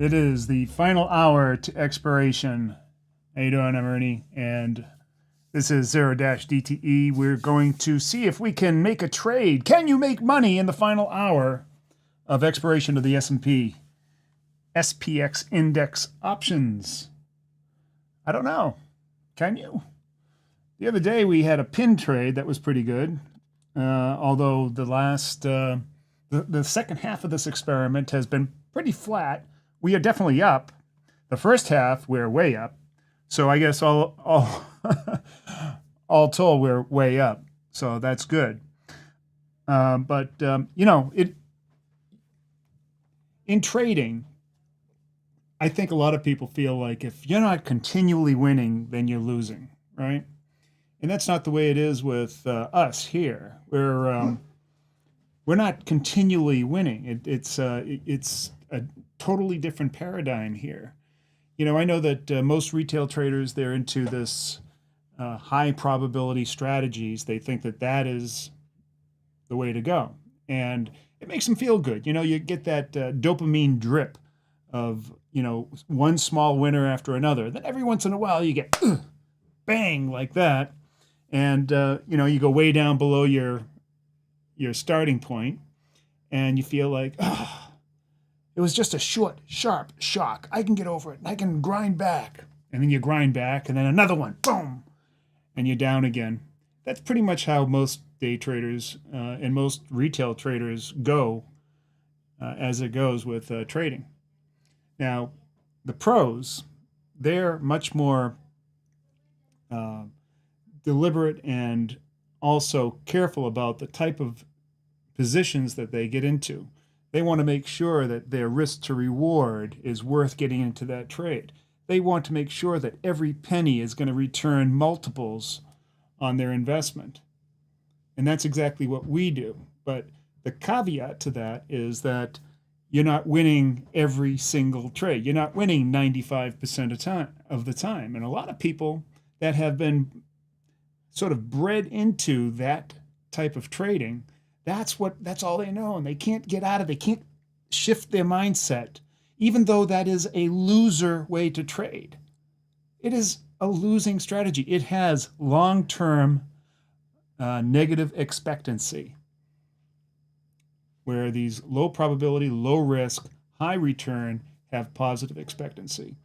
It is the final hour to expiration. How you doing? I'm Ernie, and this is 0-DTE. We're going to see if we can make a trade. Can you make money in the final hour of expiration of the S&P SPX index options? I don't know. Can you? The other day we had a pin trade that was pretty good, although the second half of this experiment has been pretty flat. We are definitely up. The first half, we're way up. So I guess all told, we're way up. So that's good. But in trading, I think a lot of people feel like if you're not continually winning, then you're losing, right? And that's not the way it is with us here. We're not continually winning. It's a totally different paradigm here. I know that most retail traders, they're into this high probability strategies. They think that that is the way to go. And it makes them feel good. You get that dopamine drip of, one small winner after another. Then every once in a while you get bang like that. And, you go way down below your starting point and you feel like, it was just a short, sharp shock. I can get over it. I can grind back. And then you grind back, and then another one, boom, and you're down again. That's pretty much how most day traders and most retail traders go as it goes with trading. Now, the pros, they're much more deliberate and also careful about the type of positions that they get into. They want to make sure that their risk to reward is worth getting into that trade. They want to make sure that every penny is going to return multiples on their investment. And that's exactly what we do. But the caveat to that is that you're not winning every single trade. You're not winning 95% of the time. And a lot of people that have been sort of bred into that type of trading, that's all they know, and they can't get out of it. They can't shift their mindset, even though that is a loser way to trade. It is a losing strategy. It has long-term negative expectancy, where these low probability, low risk, high return have positive expectancy.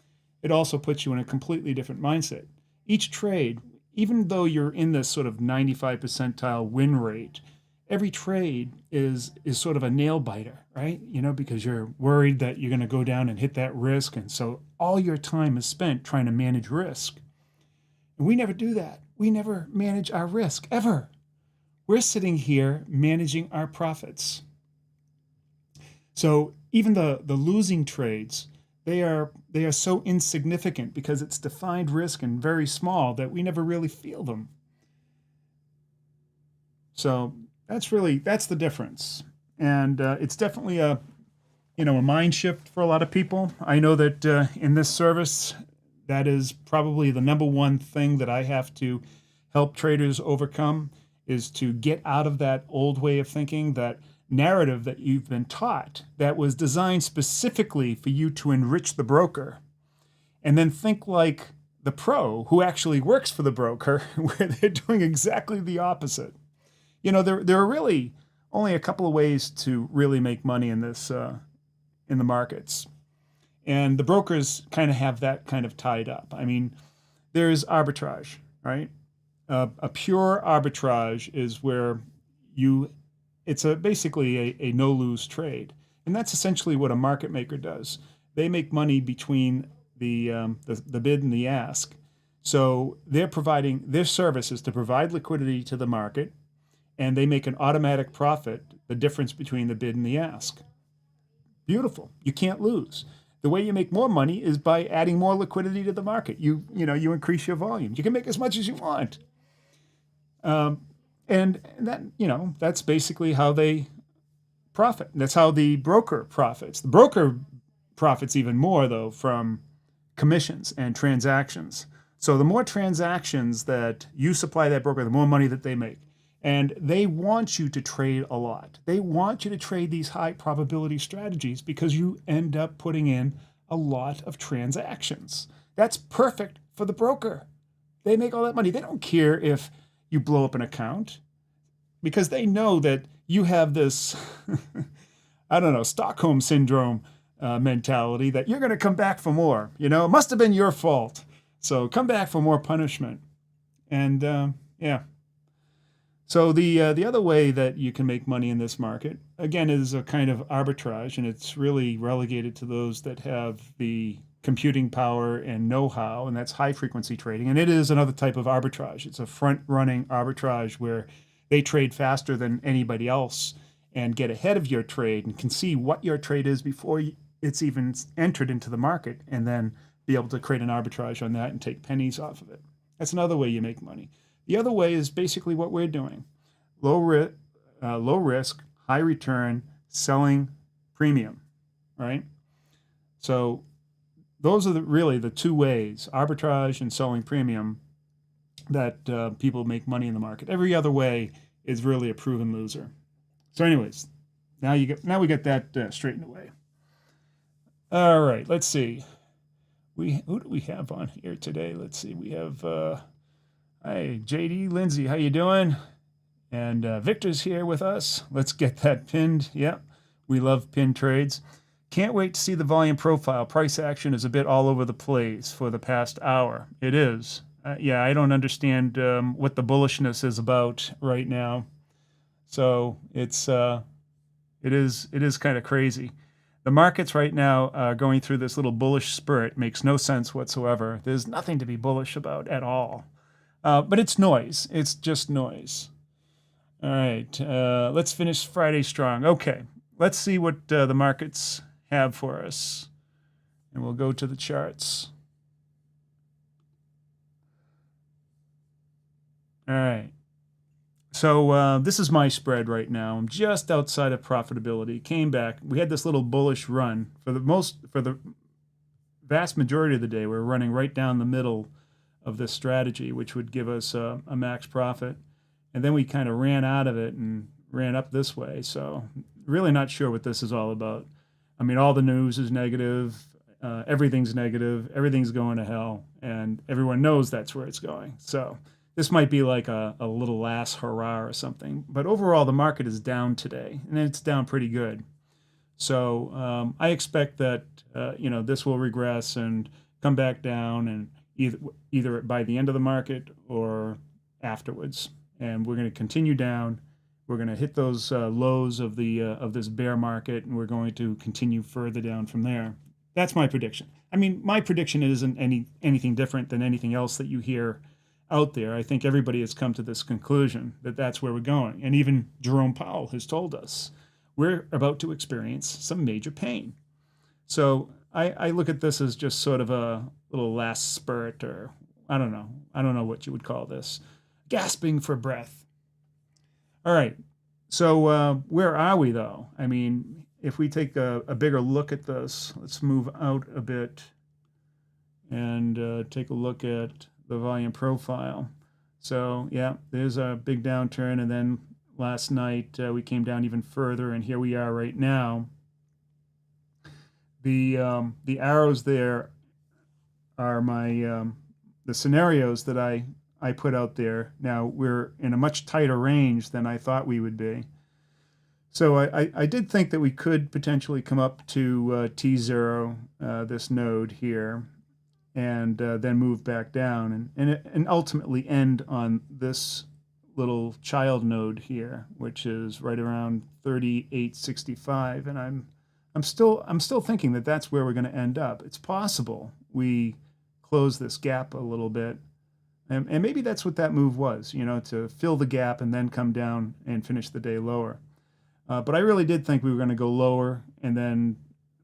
It also puts you in a completely different mindset. Each trade, even though you're in this sort of 95 percentile win rate, every trade is sort of a nail biter, right? Because you're worried that you're going to go down and hit that risk. And so all your time is spent trying to manage risk. And we never do that. We never manage our risk, ever. We're sitting here managing our profits. So even the losing trades, they are so insignificant because it's defined risk and very small that we never really feel them. So that's the difference. And it's definitely a mind shift for a lot of people. I know that in this service, that is probably the number one thing that I have to help traders overcome, is to get out of that old way of thinking, that narrative that you've been taught that was designed specifically for you to enrich the broker, and then think like the pro who actually works for the broker, where they're doing exactly the opposite. There are really only a couple of ways to really make money in this in the markets, and the brokers kind of have that kind of tied up. I mean, there's arbitrage, right? A pure arbitrage is where it's basically a no-lose trade, and that's essentially what a market maker does. They make money between the bid and the ask. So their service is to provide liquidity to the market, and they make an automatic profit, the difference between the bid and the ask. Beautiful. You can't lose. The way you make more money is by adding more liquidity to the market. You increase your volume. You can make as much as you want. And that, that's basically how they profit. That's how the broker profits. The broker profits even more, though, from commissions and transactions. So the more transactions that you supply that broker, the more money that they make. And they want you to trade a lot. They want you to trade these high probability strategies because you end up putting in a lot of transactions. That's perfect for the broker. They make all that money. They don't care if you blow up an account because they know that you have this, I don't know, Stockholm syndrome mentality that you're going to come back for more. You know, it must have been your fault. So come back for more punishment. And yeah. So the other way that you can make money in this market, again, is a kind of arbitrage, and it's really relegated to those that have the computing power and know-how, and that's high-frequency trading. And it is another type of arbitrage. It's a front-running arbitrage where they trade faster than anybody else and get ahead of your trade and can see what your trade is before it's even entered into the market, and then be able to create an arbitrage on that and take pennies off of it. That's another way you make money. The other way is basically what we're doing. Low risk, high return, selling premium, right? So those are really the two ways, arbitrage and selling premium, that people make money in the market. Every other way is really a proven loser. So anyways, now we get that straightened away. All right, let's see. Who do we have on here today? Let's see. We have hi, JD, Lindsay, how you doing? And Victor's here with us. Let's get that pinned. Yep, we love pinned trades. Can't wait to see the volume profile. Price action is a bit all over the place for the past hour. It is. Yeah, I don't understand what the bullishness is about right now. So it is kind of crazy. The markets right now are going through this little bullish spurt. Makes no sense whatsoever. There's nothing to be bullish about at all. But it's noise. It's just noise. All right. Let's finish Friday strong. Okay. Let's see what the markets have for us. And we'll go to the charts. All right. So this is my spread right now. I'm just outside of profitability. Came back. We had this little bullish run for the vast majority of the day. We're running right down the middle of this strategy, which would give us a max profit. And then we kind of ran out of it and ran up this way. So really not sure what this is all about. I mean, all the news is negative. Everything's negative. Everything's going to hell. And everyone knows that's where it's going. So this might be like a little last hurrah or something. But overall, the market is down today, and it's down pretty good. So I expect that this will regress and come back down, and either by the end of the market or afterwards. And we're going to continue down. We're going to hit those lows of this bear market, and we're going to continue further down from there. That's my prediction. I mean, my prediction isn't anything different than anything else that you hear out there. I think everybody has come to this conclusion that that's where we're going. And even Jerome Powell has told us we're about to experience some major pain. So I look at this as just sort of a little last spurt, or I don't know what you would call this. Gasping for breath. All right. So where are we, though? I mean, if we take a bigger look at this, let's move out a bit and take a look at the volume profile. So yeah, there's a big downturn, and then last night we came down even further, and here we are right now. The arrows there are the scenarios that I put out there. Now we're in a much tighter range than I thought we would be. So I did think that we could potentially come up to T0, this node here, and then move back down and ultimately end on this little child node here, which is right around 3865. And I'm still thinking that that's where we're going to end up. It's possible we close this gap a little bit, and maybe that's what that move was, to fill the gap and then come down and finish the day lower. But I really did think we were going to go lower, and then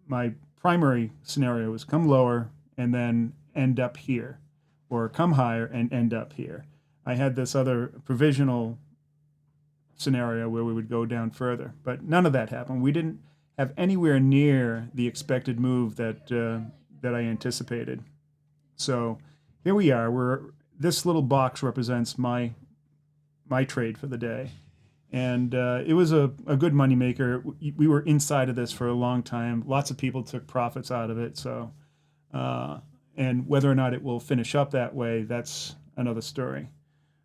my primary scenario was come lower and then end up here, or come higher and end up here. I had this other provisional scenario where we would go down further, but none of that happened. We didn't have anywhere near the expected move that I anticipated. So here we are. This little box represents my trade for the day. And it was a good moneymaker. We were inside of this for a long time. Lots of people took profits out of it. So, and whether or not it will finish up that way, that's another story.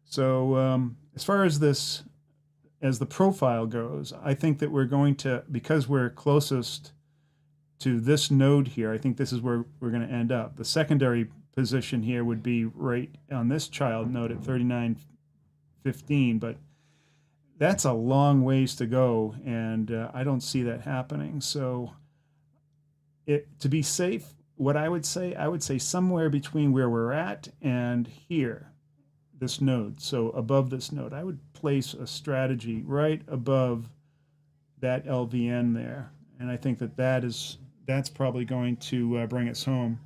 So as far as this, as the profile goes, I think that we're going to, because we're closest to this node here, I think this is where we're going to end up. The secondary position here would be right on this child node at 39.15, but that's a long ways to go, and I don't see that happening. So to be safe, what I would say somewhere between where we're at and here, this node, so above this node, I would place a strategy right above that LVN there, and I think that's probably going to bring us home.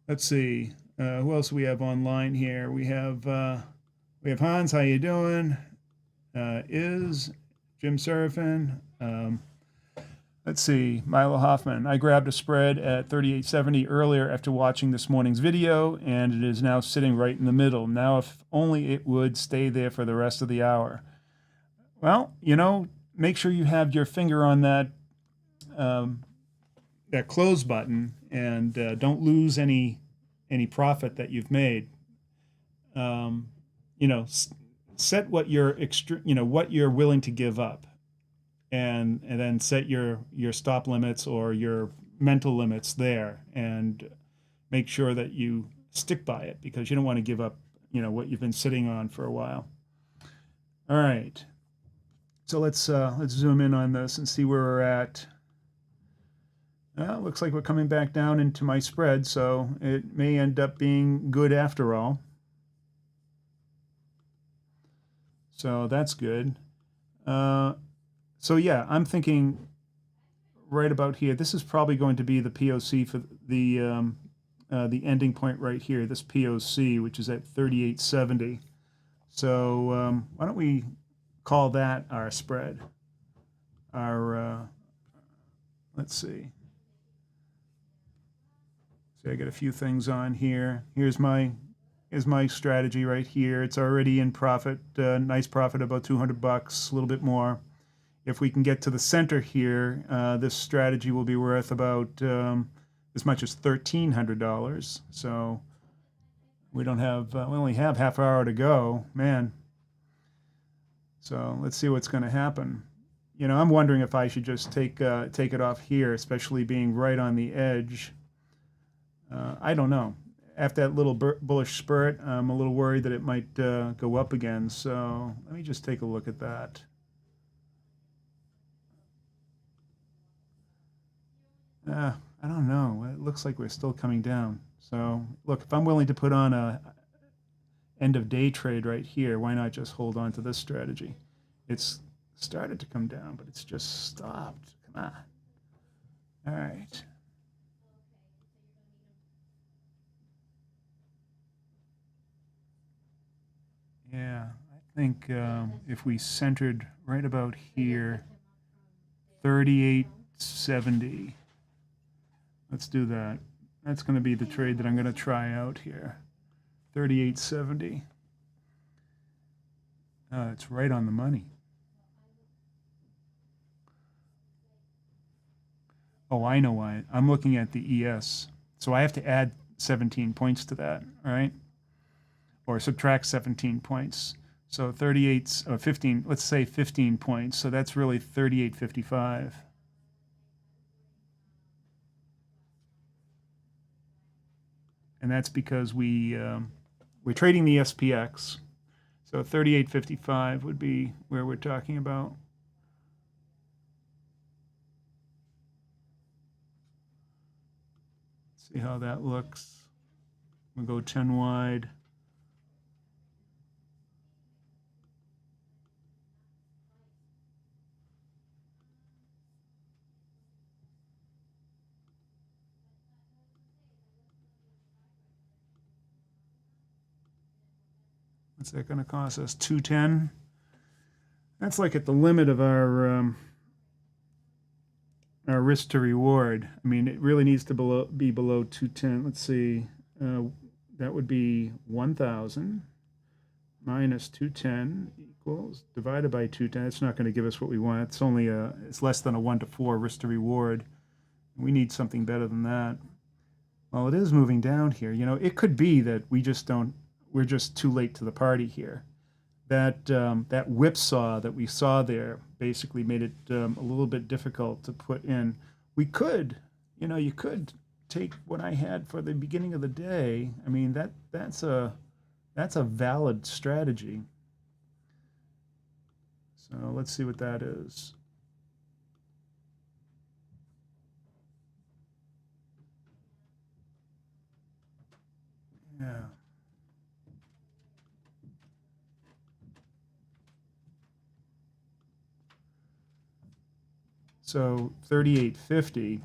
Let's see, who else do we have online here? We have Hans. How you doing? Is Jim Serafin. Let's see, Milo Hoffman. I grabbed a spread at 38.70 earlier after watching this morning's video, and it is now sitting right in the middle. Now, if only it would stay there for the rest of the hour. Well, make sure you have your finger on that that close button, and don't lose any profit that you've made. Set what you're what you're willing to give up, and then set your stop limits or your mental limits there, and make sure that you stick by it, because you don't want to give up what you've been sitting on for a while. All right, so let's zoom in on this and see where we're at. Looks like we're coming back down into my spread, so it may end up being good after all. So that's good. So yeah, I'm thinking right about here. This is probably going to be the POC for the ending point right here. This POC, which is at 38.70. So why don't we call that our spread? Our let's see. So I got a few things on here. Here's my strategy right here. It's already in profit, nice profit, about $200, a little bit more. If we can get to the center here, this strategy will be worth about as much as $1,300. So we only have half an hour to go, man. So let's see what's going to happen. I'm wondering if I should just take it off here, especially being right on the edge. I don't know. After that little bullish spurt, I'm a little worried that it might go up again. So let me just take a look at that. I don't know. It looks like we're still coming down. So look, if I'm willing to put on a end of day trade right here, why not just hold on to this strategy? It's started to come down, but it's just stopped. Come on. All right. Yeah, I think if we centered right about here, 38.70. Let's do that. That's going to be the trade that I'm going to try out here. 38.70. It's right on the money. Oh, I know why. I'm looking at the ES. So I have to add 17 points to that, all right? Or subtract 17 points. So 38, or 15, let's say 15 points. So that's really 38.55. And that's because we're trading the SPX. So 38.55 would be where we're talking about. See how that looks. We'll go 10 wide. What's that going to cost us? 210. That's like at the limit of our risk to reward. I mean, it really needs to be below 210. Let's see. That would be 1,000. minus 210 equals divided by 210. It's not going to give us what we want. It's only it's less than a 1 to 4 risk to reward. We need something better than that. Well, it is moving down here. You know, it could be that we're just too late to the party here. That whipsaw that we saw there basically made it a little bit difficult to put in. We could, you could take what I had for the beginning of the day. I mean, that's a valid strategy. So let's see what that is. Yeah. So 38.50.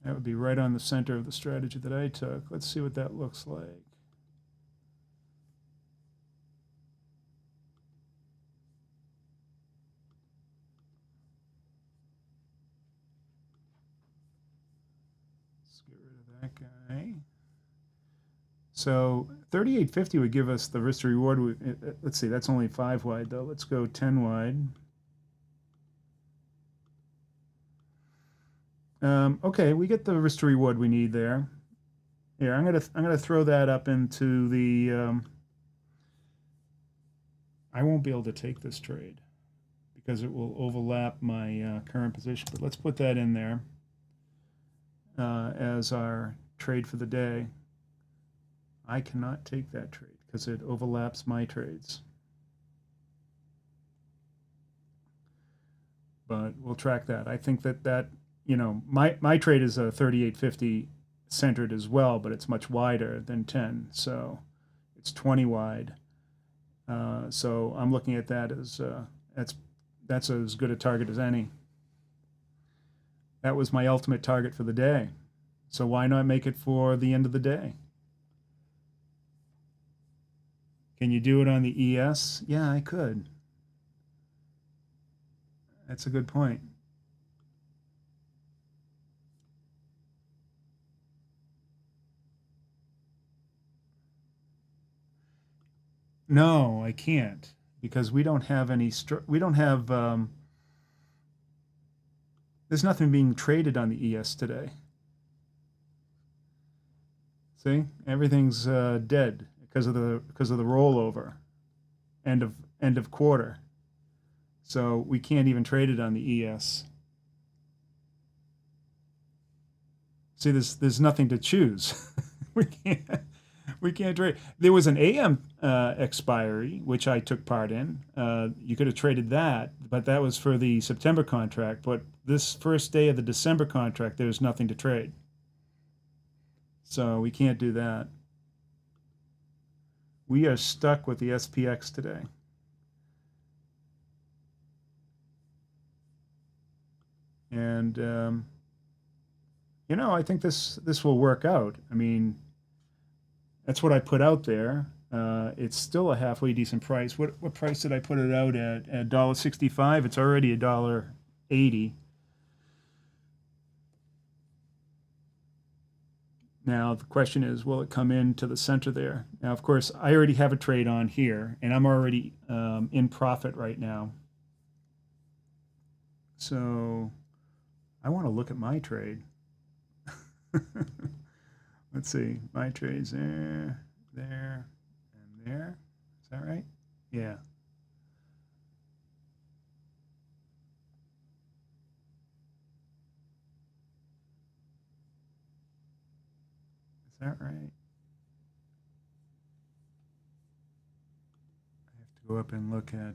That would be right on the center of the strategy that I took. Let's see what that looks like. Let's get rid of that guy. So 38.50 would give us the risk to reward. Let's see, that's only 5 wide though. Let's go 10 wide. Okay, we get the risk to reward we need there. Here, I'm gonna throw that up into the. I won't be able to take this trade because it will overlap my current position. But let's put that in there as our trade for the day. I cannot take that trade because it overlaps my trades. But we'll track that. I think that my trade is a 38.50 centered as well, but it's much wider than 10, so it's 20 wide. So I'm looking at that as that's as good a target as any. That was my ultimate target for the day. So why not make it for the end of the day? Can you do it on the ES? Yeah, I could. That's a good point. No, I can't because we don't have any. We don't have. There's nothing being traded on the ES today. See, everything's dead because of the rollover, end of quarter. So we can't even trade it on the ES. See, there's nothing to choose. we can't trade. There was an AM expiry which I took part in. You could have traded that, but that was for the September contract. But this first day of the December contract, there's nothing to trade. So we can't do that. We are stuck with the SPX today. And I think this will work out. I mean, that's what I put out there. It's still a halfway decent price. What price did I put it out at? At $1.65. It's already $1.80. Now the question is, will it come into the center there? Now, of course, I already have a trade on here, and I'm already in profit right now. So I want to look at my trade. Let's see, my trade's there, and there. Is that right? Yeah. Is that right? I have to go up and look at,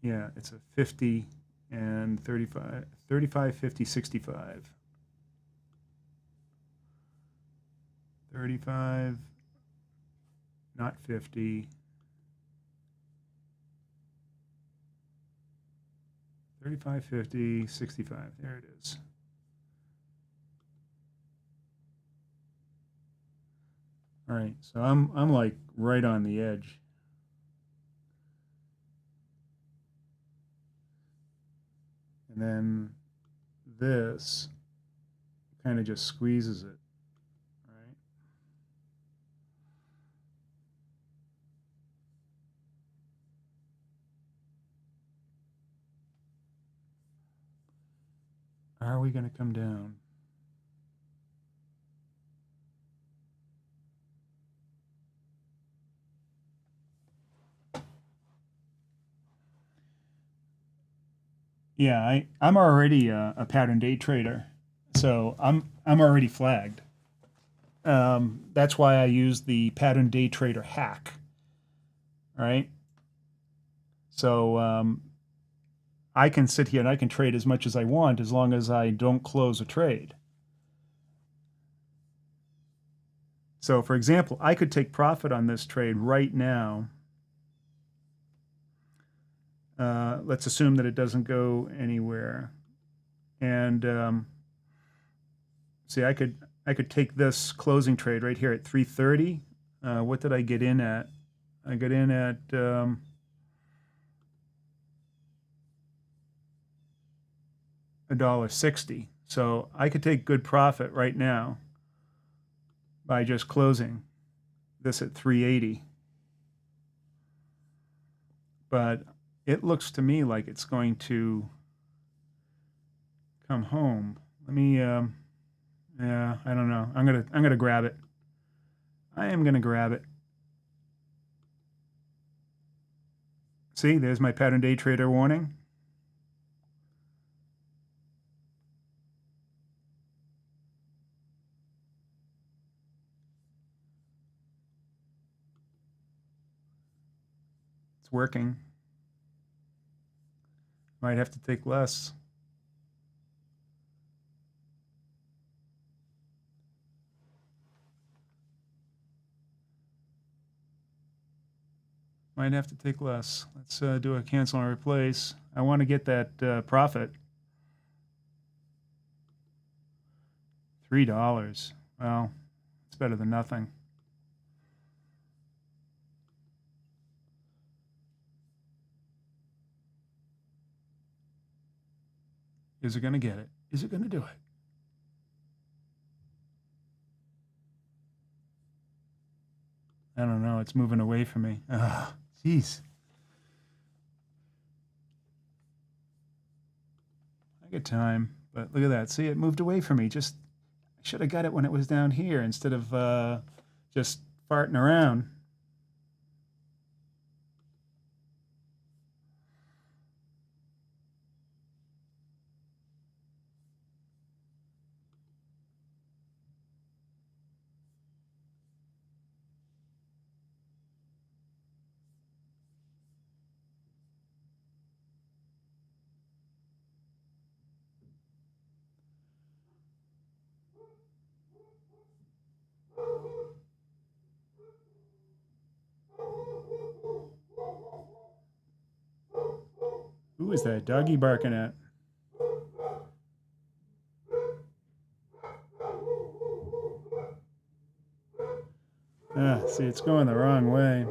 yeah, it's a 50 and 35, 35, 50, 65. 35, not 50. 35, 50, 65. There it is. All right, so I'm like right on the edge. And then this kind of just squeezes it, right? Are we going to come down? Yeah, I'm already a pattern day trader, so I'm already flagged. That's why I use the pattern day trader hack. All right. So I can sit here and I can trade as much as I want as long as I don't close a trade. So, for example, I could take profit on this trade right now. Let's assume that it doesn't go anywhere, and see, I could take this closing trade right here at 330. What did I get in at? I got in at $1.60. So I could take good profit right now by just closing this at 380. But it looks to me like it's going to come home. Let me yeah, I don't know. I'm gonna grab it. I am gonna grab it. See, there's my pattern day trader warning. It's working. Might have to take less. Might have to take less. Let's do a cancel and replace. I want to get that profit. $3. Well, it's better than nothing. Is it going to get it? Is it going to do it? I don't know. It's moving away from me. Ah, jeez. I get time, but look at that. See, it moved away from me. Just I should have got it when it was down here instead of just farting around. Who is that doggy barking at? Ah, see, it's going the wrong way.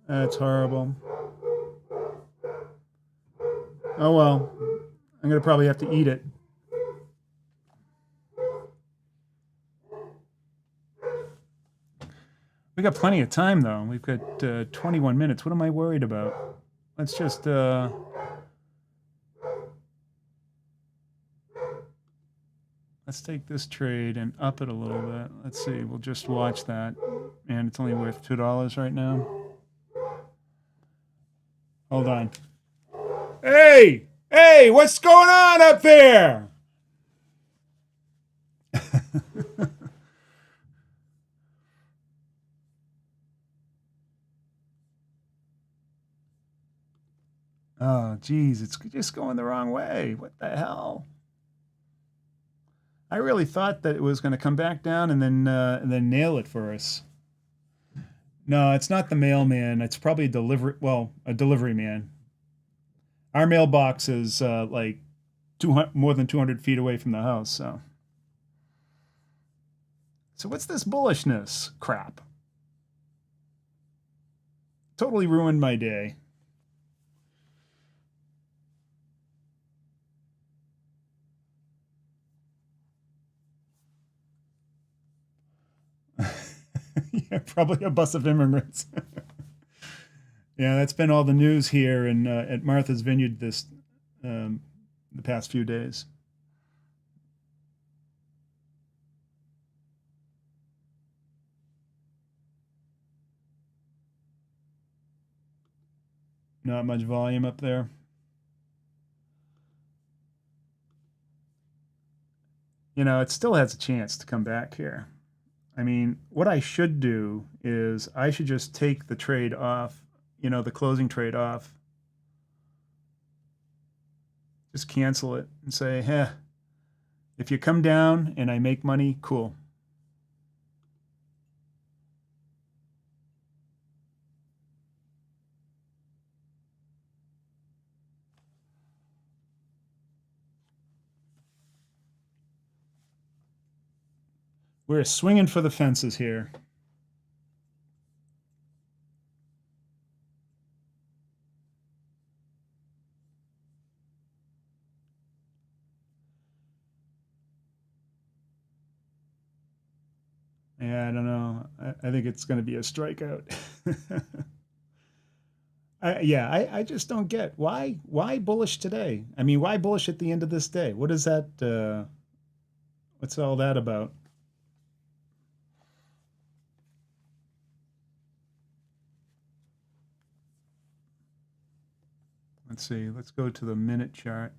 That's horrible. Oh well, I'm gonna probably have to eat it. We got plenty of time though. We've got 21 minutes. What am I worried about? Let's just let's take this trade and up it a little bit. Let's see. We'll just watch that, and it's only worth $2 right now. Hold on. Hey, hey, what's going on up there? Oh, geez, it's just going the wrong way. What the hell? I really thought that it was going to come back down and then nail it for us. No, it's not the mailman. It's probably a delivery man. Our mailbox is like 200, more than 200 feet away from the house. So what's this bullishness crap? totally ruined my day. Yeah, probably a bus of immigrants. Yeah, that's been all the news here in at Martha's Vineyard this the past few days. Not much volume up there. You know, it still has a chance to come back here. I mean, what I should do is I should just take the trade off, you know, the closing trade off, just cancel it and say, "Heh, if you come down and I make money, cool." We're swinging for the fences here. Yeah, I don't know. I think it's going to be a strikeout. I just don't get why bullish today. I mean, why bullish at the end of this day? What is that? What's all that about? Let's see. Let's go to the minute chart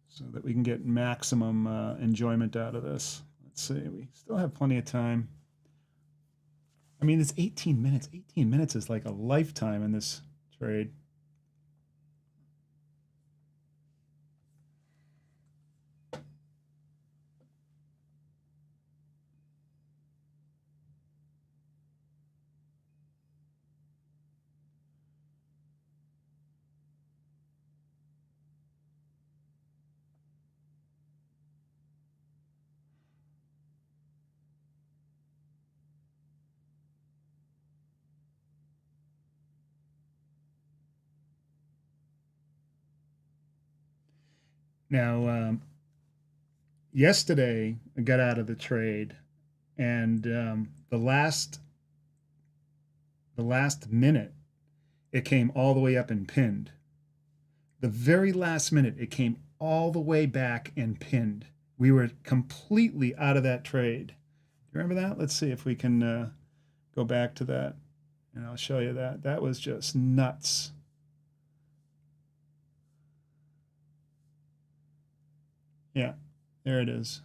so that we can get maximum enjoyment out of this. Let's see. We still have plenty of time. I mean, it's 18 minutes. 18 minutes is like a lifetime in this trade. Now, yesterday I got out of the trade, and the last minute it came all the way up and pinned. The very last minute it came all the way back and pinned. We were completely out of that trade. You remember that? Let's see if we can go back to that, and I'll show you that. That was just nuts. Yeah, there it is.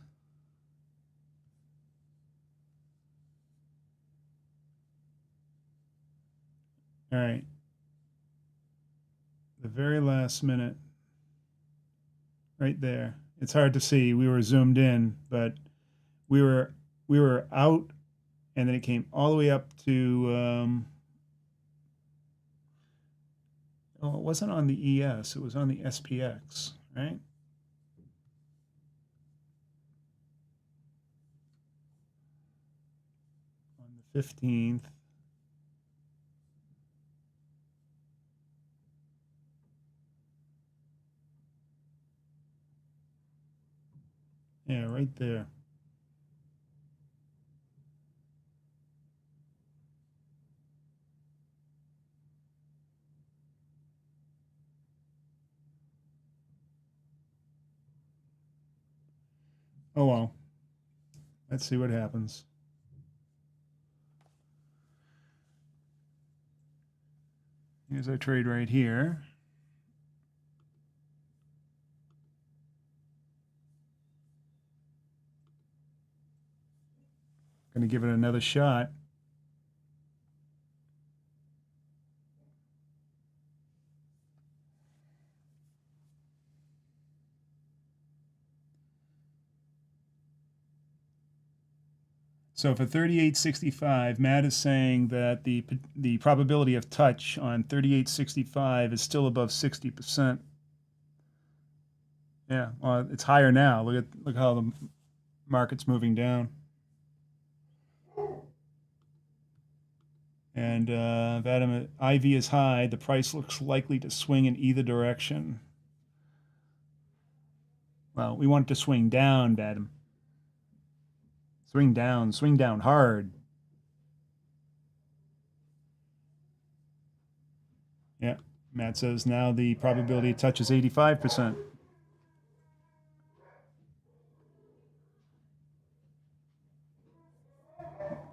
All right. The very last minute, right there. It's hard to see. We were zoomed in, but we were we were out, and then it came all the way up to. Oh, it wasn't on the ES. It was on the SPX, right? On the 15th. Yeah, right there. Oh well. Let's see what happens. Here's our trade right here. Going to give it another shot. So for 3865, Matt is saying that the probability of touch on 3865 is still above 60%. Yeah, well, it's higher now. Look how the market's moving down. And Vadim, IV is high. The price looks likely to swing in either direction. Well, we want it to swing down, Vadim. Swing down hard. Yeah, Matt says now the probability touches 85%.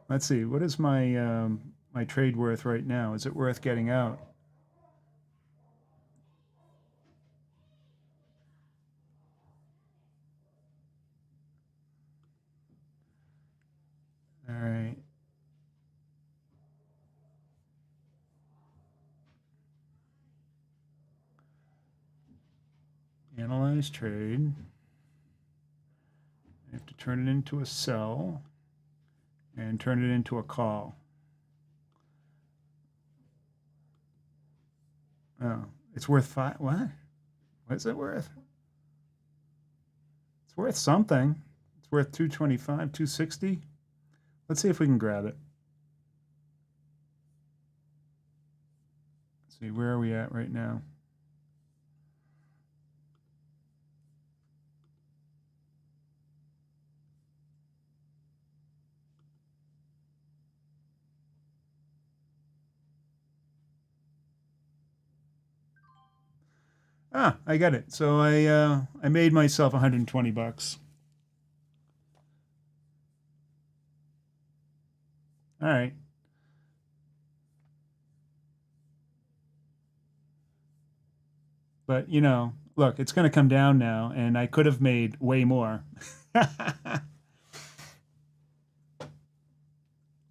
Let's see, what is my my trade worth right now? Is it worth getting out? All right. Analyze trade. I have to turn it into a sell and turn it into a call. Oh, it's worth five. What? What is it worth? It's worth something. It's worth 225, 260. Let's see if we can grab it. Let's see, where are we at right now? Ah, I got it. So I made myself 120 bucks. All right. But you know, look, it's going to come down now, and I could have made way more.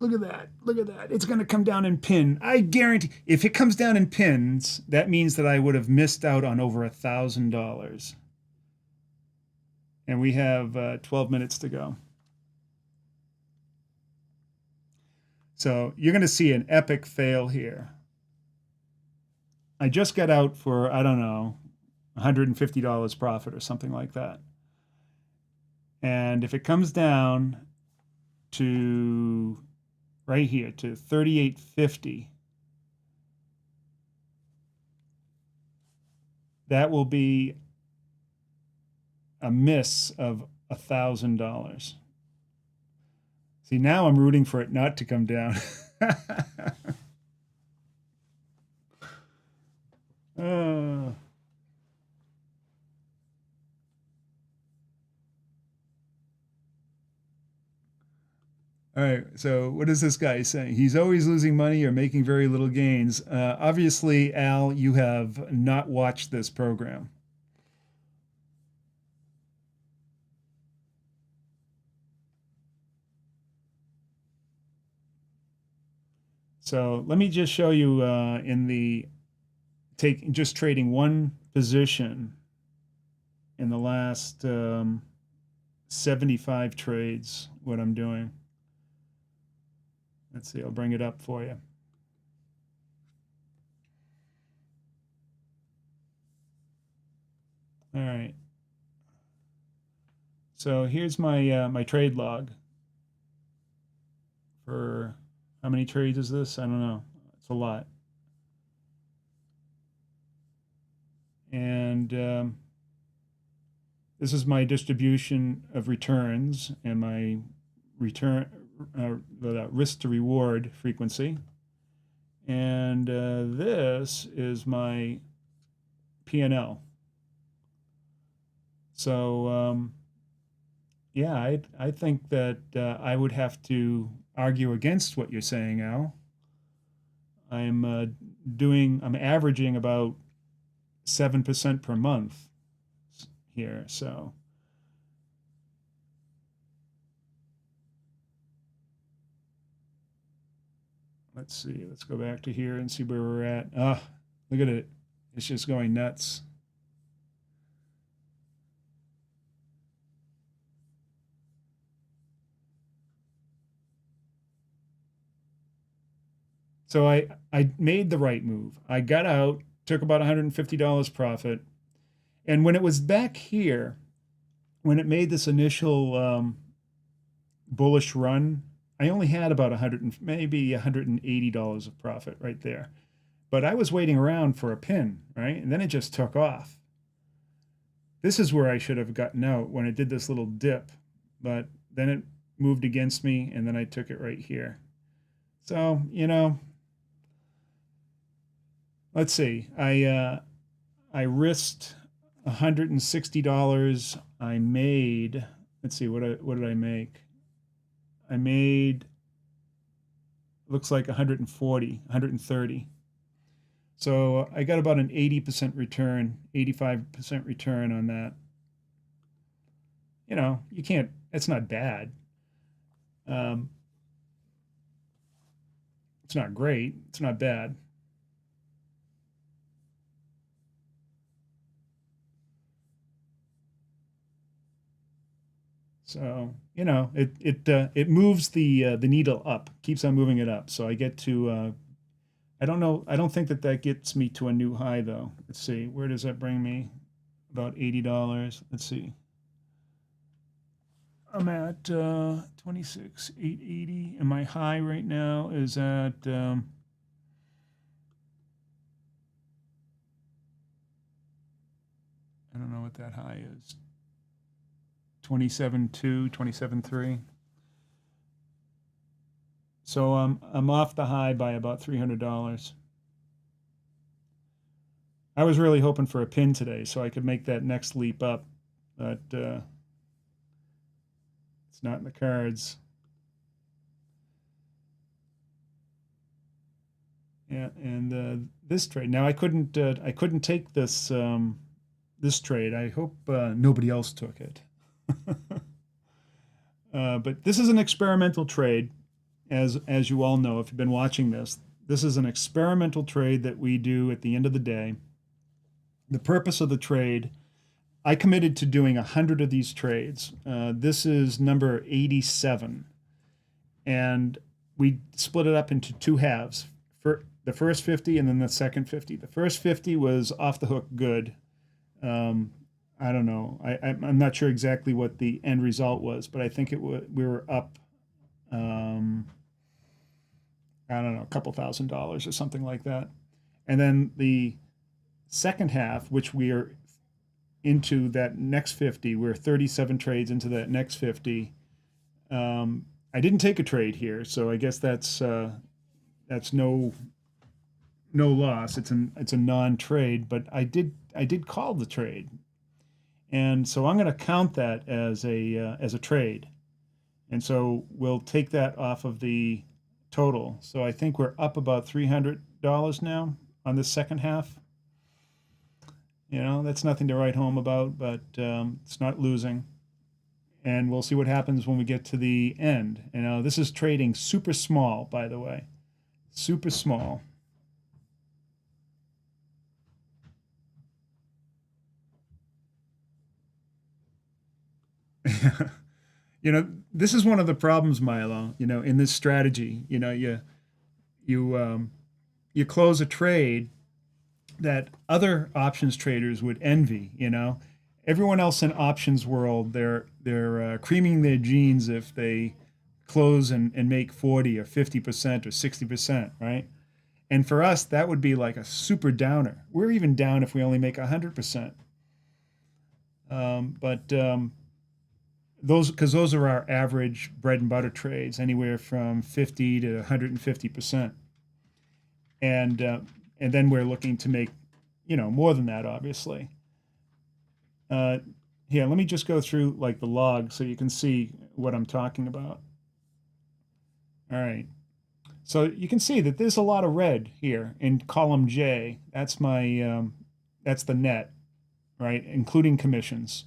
Look at that. Look at that. It's going to come down in pin. I guarantee if it comes down in pins, that means that I would have missed out on over $1,000. And we have 12 minutes to go. So you're going to see an epic fail here. I just got out for, I don't know, $150 profit or something like that. And if it comes down to right here to 38.50, that will be a miss of $1,000. See, now I'm rooting for it not to come down. All right, so what is this guy saying? He's always losing money or making very little gains. Obviously, Al, you have not watched this program. So let me just show you in the just trading one position in the last 75 trades, what I'm doing. Let's see, I'll bring it up for you. All right. So here's my my trade log for how many trades is this? I don't know. It's a lot. And this is my distribution of returns and my return risk to reward frequency. And this is my P&L. So yeah, I think that I would have to argue against what you're saying, Al. I'm averaging about 7% per month here, so let's see. Let's go back to here and see where we're at. Ah, look at it. It's just going nuts. So I made the right move. I got out, took about $150 profit. And when it was back here, when it made this initial bullish run, I only had about 100 and maybe $180 of profit right there. But I was waiting around for a pin, right? And then it just took off. This is where I should have gotten out when it did this little dip, but then it moved against me and then I took it right here. So, let's see. I risked $160. I made, let's see, what did I make? I made, looks like 140, 130. So I got about an 80% return, 85% return on that. You can't, it's not bad. It's not great. It's not bad. So, it moves the needle up, keeps on moving it up. So I get to, I don't know, I don't think that gets me to a new high though. Let's see, where does that bring me? About $80. Let's see. I'm at 26,880, and my high right now is at I don't know what that high is. 27.2, 27.3. So I'm off the high by about $300. I was really hoping for a pin today so I could make that next leap up, but it's not in the cards. Yeah, and this trade. Now I couldn't take this this trade. I hope nobody else took it. But this is an experimental trade, as you all know if you've been watching this. This is an experimental trade that we do at the end of the day. The purpose of the trade, I committed to doing 100 of these trades. This is number 87, and we split it up into two halves. For the first 50 and then the second 50. The first 50 was off the hook good. I don't know. I'm not sure exactly what the end result was, but I think we were up, I don't know, a couple $1,000s or something like that. And then the second half, which we are into that next 50, we're 37 trades into that next 50. I didn't take a trade here, so I guess that's no loss. It's a non-trade, but I did call the trade. And so I'm going to count that as a trade. And so we'll take that off of the total. So I think we're up about $300 now on this second half. That's nothing to write home about, but it's not losing. And we'll see what happens when we get to the end. This is trading super small, by the way. Super small. This is one of the problems, Milo, in this strategy. You close a trade that other options traders would envy. Everyone else in options world, they're creaming their jeans if they close and make 40 or 50% or 60%, right? And for us, that would be like a super downer. We're even down if we only make 100%. Those are our average bread and butter trades, anywhere from 50 to 150%. And then we're looking to make, more than that, obviously. Here, let me just go through like the log so you can see what I'm talking about. All right. So you can see that there's a lot of red here in column J. That's that's the net, right, including commissions.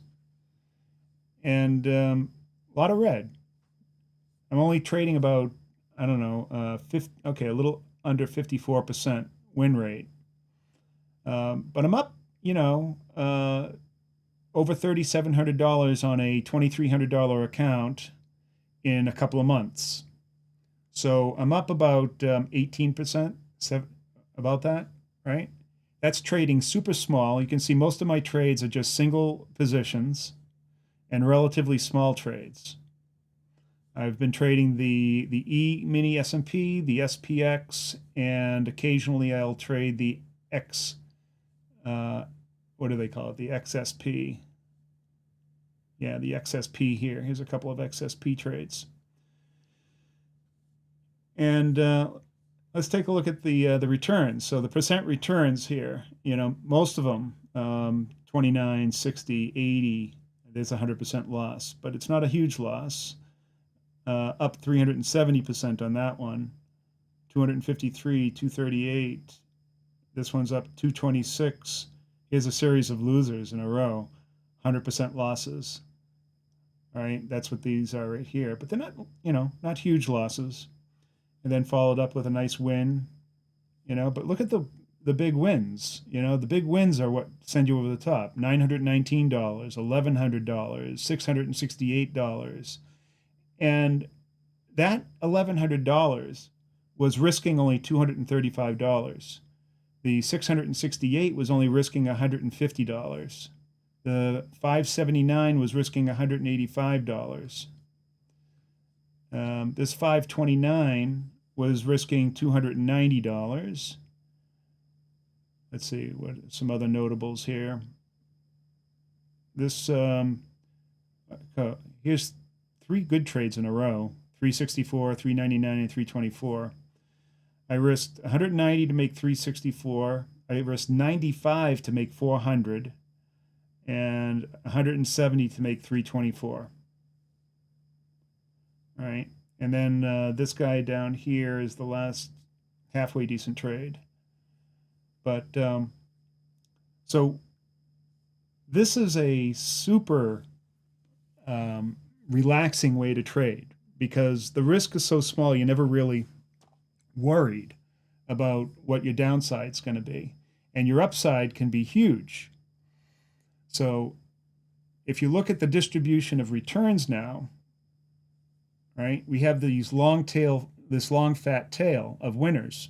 And a lot of red. I'm only trading about, I don't know, a little under 54% win rate. But I'm up, over $3,700 on a $2,300 account in a couple of months. So I'm up about 18%, about that, right? That's trading super small. You can see most of my trades are just single positions and relatively small trades. I've been trading the E mini S&P, the SPX, and occasionally I'll trade the X. What do they call it? The XSP. Yeah, the XSP here. Here's a couple of XSP trades. And let's take a look at the returns. So the percent returns here, most of them, 29, 60, 80, there's 100% loss, but it's not a huge loss. Up 370% on that one, 253, 238. This one's up 226. Here's a series of losers in a row, 100% losses. All right, that's what these are right here, but they're not, not huge losses. And then followed up with a nice win, but look at the big wins. The big wins are what send you over the top. $919, $1,100, $668. And that $1,100 was risking only $235. The $668 was only risking $150. The $579 was risking $185. This $529 was risking $290. Let's see what some other notables here. This here's 3 good trades in a row: 364, 399, and 324. I risked 190 to make 364. I risked 95 to make 400, and 170 to make 324. All right, and then this guy down here is the last halfway decent trade. But so this is a super relaxing way to trade because the risk is so small, you're never really worried about what your downside's going to be, and your upside can be huge. So if you look at the distribution of returns now, right, we have this long fat tail of winners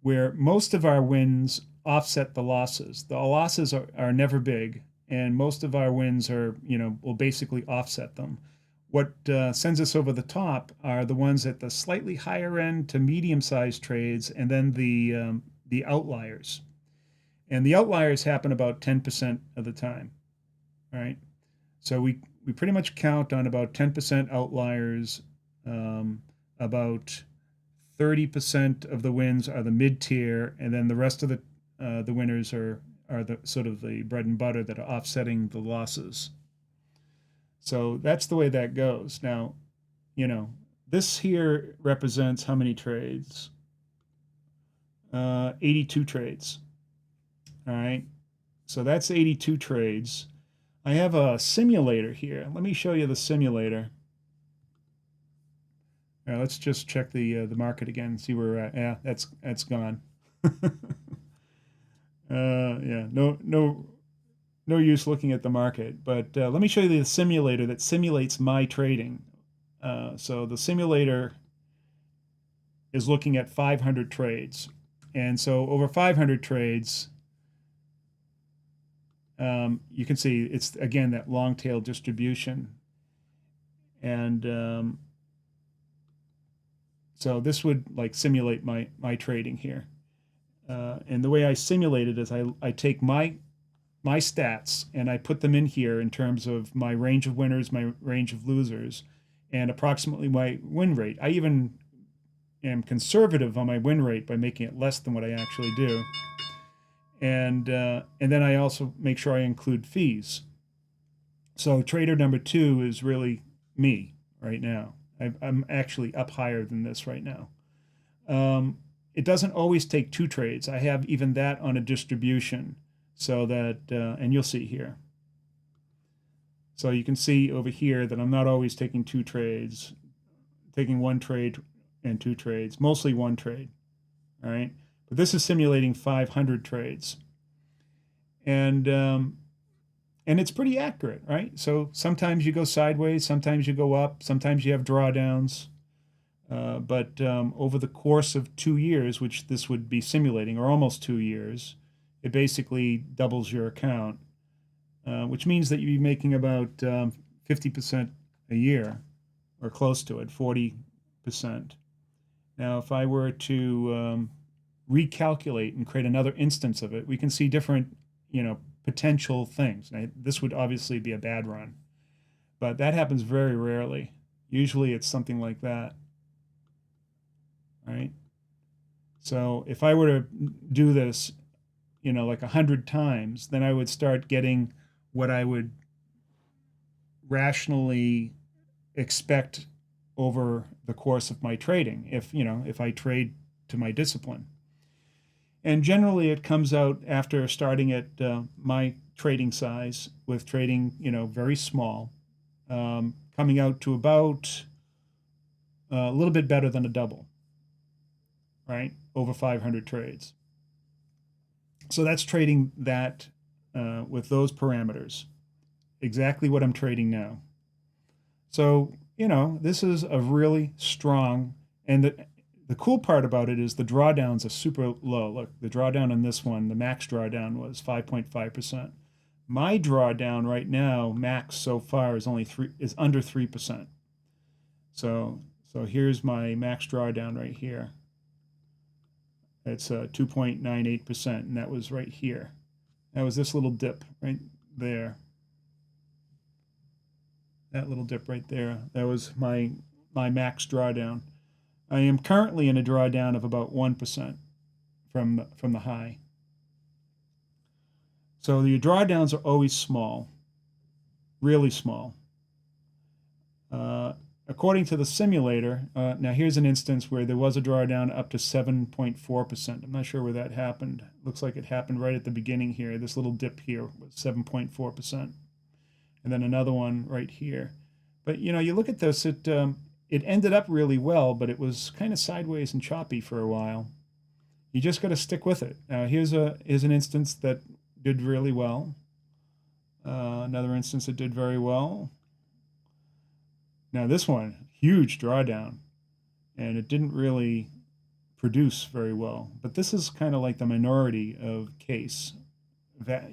where most of our wins offset the losses. The losses are never big, and most of our wins are, will basically offset them. What sends us over the top are the ones at the slightly higher end to medium-sized trades, and then the outliers. And the outliers happen about 10% of the time, all right? So we pretty much count on about 10% outliers. About 30% of the wins are the mid-tier, and then the rest of the winners are the sort of the bread and butter that are offsetting the losses. So that's the way that goes. Now, this here represents how many trades? 82 trades. All right. So that's 82 trades. I have a simulator here. Let me show you the simulator. All right, let's just check the market again and see where we're at. Yeah, that's gone. Yeah, no use looking at the market. But let me show you the simulator that simulates my trading. So the simulator is looking at 500 trades, and so over 500 trades, you can see it's again that long tail distribution, and so this would like simulate my trading here. And the way I simulate it is I take my stats and I put them in here in terms of my range of winners, my range of losers, and approximately my win rate. I even am conservative on my win rate by making it less than what I actually do. And then I also make sure I include fees. So trader number 2 is really me right now. I'm actually up higher than this right now. It doesn't always take 2 trades. I have even that on a distribution so that, and you'll see here. So you can see over here that I'm not always taking 2 trades, taking 1 trade and 2 trades, mostly 1 trade, all right? But this is simulating 500 trades. And it's pretty accurate, right? So sometimes you go sideways, sometimes you go up, sometimes you have drawdowns. But over the course of 2 years, which this would be simulating, or almost 2 years, it basically doubles your account, which means that you'd be making about 50% a year. or close to it, 40%. Now, if I were to recalculate and create another instance of it, we can see different, potential things. Now, this would obviously be a bad run, but that happens very rarely. Usually it's something like that, right? So if I were to do this, like 100 times, then I would start getting what I would rationally expect over the course of my trading, if I trade to my discipline. And generally it comes out after starting at my trading size with trading, very small, coming out to about a little bit better than a double, right? Over 500 trades. So that's trading that with those parameters, exactly what I'm trading now. So, this is a really strong, and the cool part about it is the drawdowns are super low. Look, the drawdown on this one, the max drawdown was 5.5%. My drawdown right now, max so far, is under 3%. So here's my max drawdown right here. It's 2.98%, and that was right here. That was this little dip right there. That little dip right there. That was my max drawdown. I am currently in a drawdown of about 1% from the high. So the drawdowns are always small, really small. According to the simulator, now here's an instance where there was a drawdown up to 7.4%. I'm not sure where that happened. Looks like it happened right at the beginning here. This little dip here was 7.4%. And then another one right here. But, you look at this, it ended up really well, but it was kind of sideways and choppy for a while. You just got to stick with it. Now, here's an instance that did really well. Another instance that did very well. Now this one, huge drawdown, and it didn't really produce very well. But this is kind of like the minority of case, that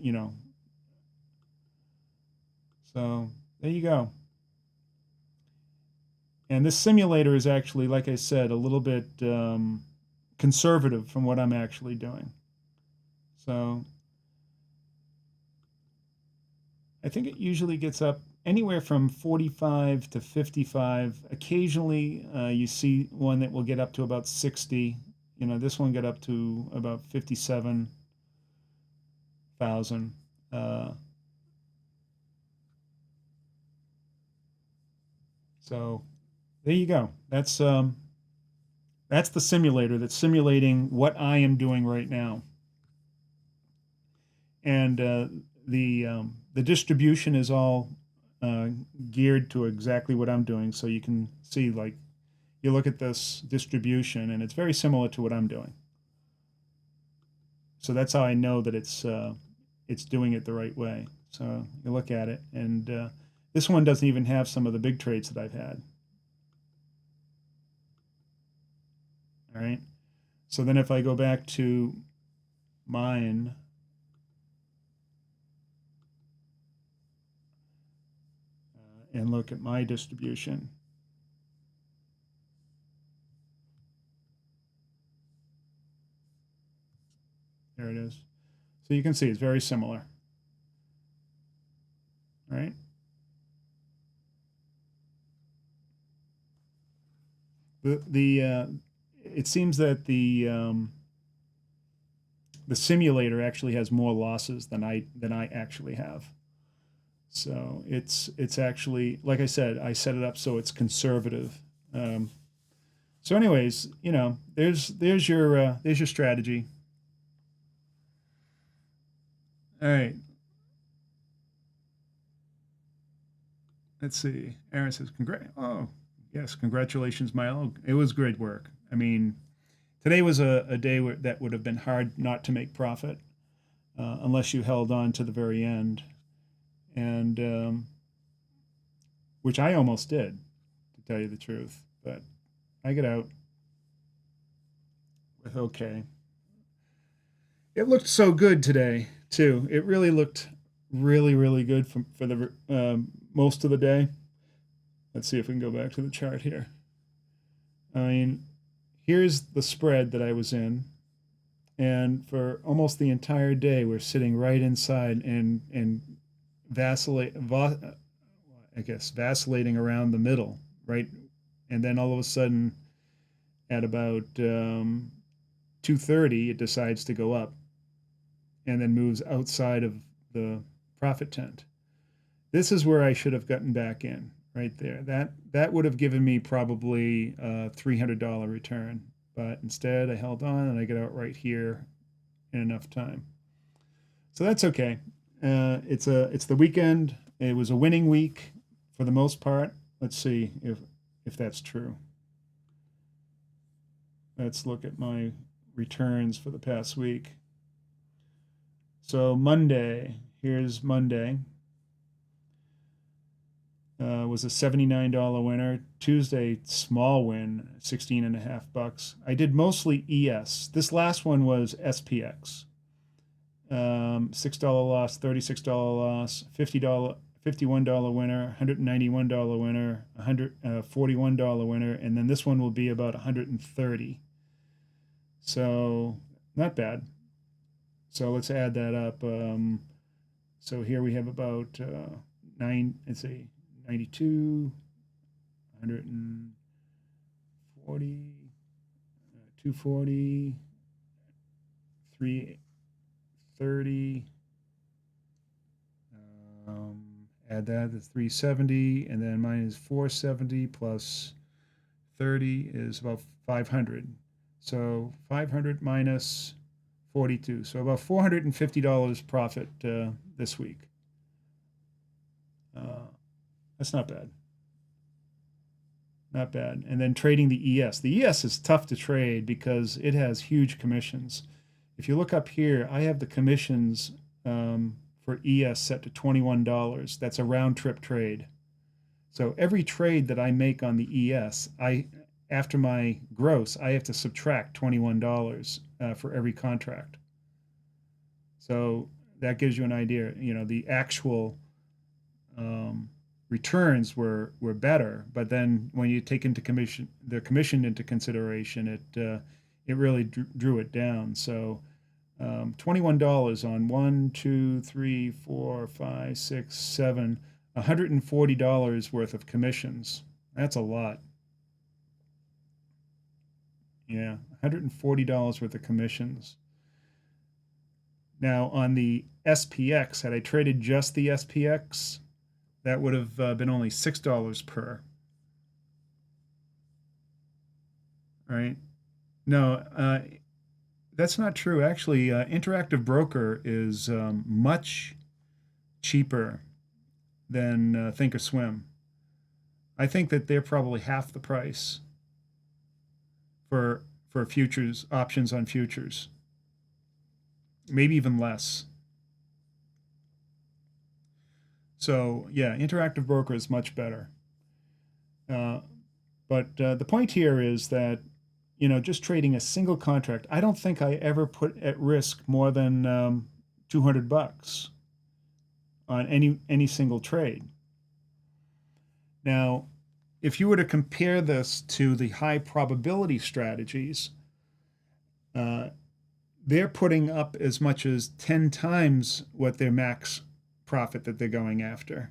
So there you go. And this simulator is actually, like I said, a little bit conservative from what I'm actually doing. So I think it usually gets up anywhere from 45 to 55. Occasionally, you see one that will get up to about 60. This one got up to about 57,000. So there you go. That's the simulator that's simulating what I am doing right now. And the distribution is all geared to exactly what I'm doing. So you can see, like, you look at this distribution, and it's very similar to what I'm doing. So that's how I know that it's doing it the right way. So you look at it, and this one doesn't even have some of the big trades that I've had. All right. So then if I go back to mine, and look at my distribution, there it is. So you can see it's very similar. All right. It seems that the simulator actually has more losses than I actually have. So it's actually, like I said, I set it up so it's conservative. So anyways, there's your strategy. All right. Let's see. Aaron says, Oh, yes, congratulations, Milo. It was great work. I mean, today was a day that would have been hard not to make profit unless you held on to the very end. And which I almost did, to tell you the truth. But I get out with okay. It looked so good today, too. It really looked really, really good for the most of the day. Let's see if we can go back to the chart here. I mean, here's the spread that I was in, and for almost the entire day, we're sitting right inside and vacillating around the middle, right? And then all of a sudden, at about 2:30, it decides to go up, and then moves outside of the profit tent. This is where I should have gotten back in, right there. That would have given me probably a $300 return, but instead I held on and I got out right here in enough time. So that's okay. It's the weekend. It was a winning week for the most part. Let's see if that's true. Let's look at my returns for the past week. So Monday, here's Monday. Was a $79 winner. Tuesday, small win, $16.50. I did mostly ES. This last one was SPX. $6 loss, $36 loss, $51 winner, $191 winner, $41 winner, and then this one will be about $130. So not bad. So let's add that up. So here we have about 92, 140, 240, 330. Add that to 370, and then mine is 470 plus 30 is about 500. So 500 minus 42. So about $450 profit this week. That's not bad. Not bad. And then trading the ES. The ES is tough to trade because it has huge commissions. If you look up here, I have the commissions for ES set to $21. That's a round trip trade. So every trade that I make on the ES, after my gross, I have to subtract $21 for every contract. So that gives you an idea. You know, the actual returns were better, but then when you take into commission into consideration, it really drew it down. So $21 on 1, 2, 3, 4, 5, 6, 7, $140 worth of commissions. That's a lot. Yeah, $140 worth of commissions. Now on the SPX, had I traded just the SPX, that would have been only $6 per. Right? No, that's not true. Actually, Interactive Broker is much cheaper than Thinkorswim. I think that they're probably half the price for futures, options on futures. Maybe even less. So yeah, Interactive Broker is much better. But the point here is that, you know, just trading a single contract, I don't think I ever put at risk more than $200 on any single trade. Now, if you were to compare this to the high probability strategies, they're putting up as much as 10 times what their max profit that they're going after.